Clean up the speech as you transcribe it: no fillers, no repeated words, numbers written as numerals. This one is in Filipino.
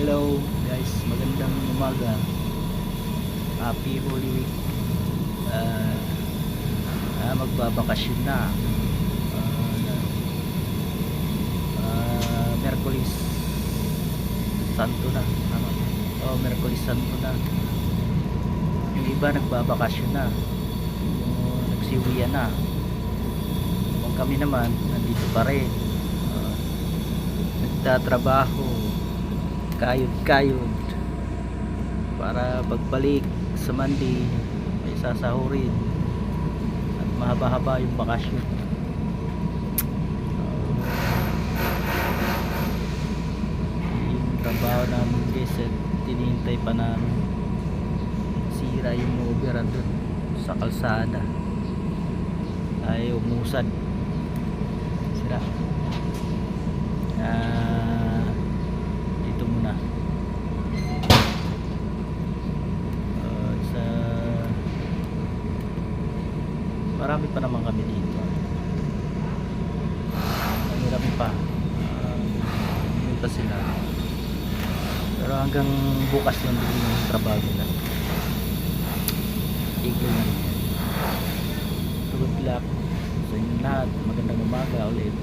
Hello guys, magandang umaga. Happy Holy Week. Magbabakasyon na. Merkulis Santo na. Merkulis Santo na. Yung iba nagbabakasyon na. Yung nagsiwian na. Kung kami naman, nandito pa rin. Nagtatrabaho. Kayod-kayod para pagbalik sa Monday may sasahurin at mahaba-haba yung bakasyon. Yung trabaho namin guys, tinihintay pa namin sira yung overan dun sa kalsada ay umusad sira. Dito muna marami pa naman kami dito, marami pa pa sila, pero hanggang bukas lang din yung trabaho nila. Tigil na. Good luck sa inyo lahat, magandang umaga ulit.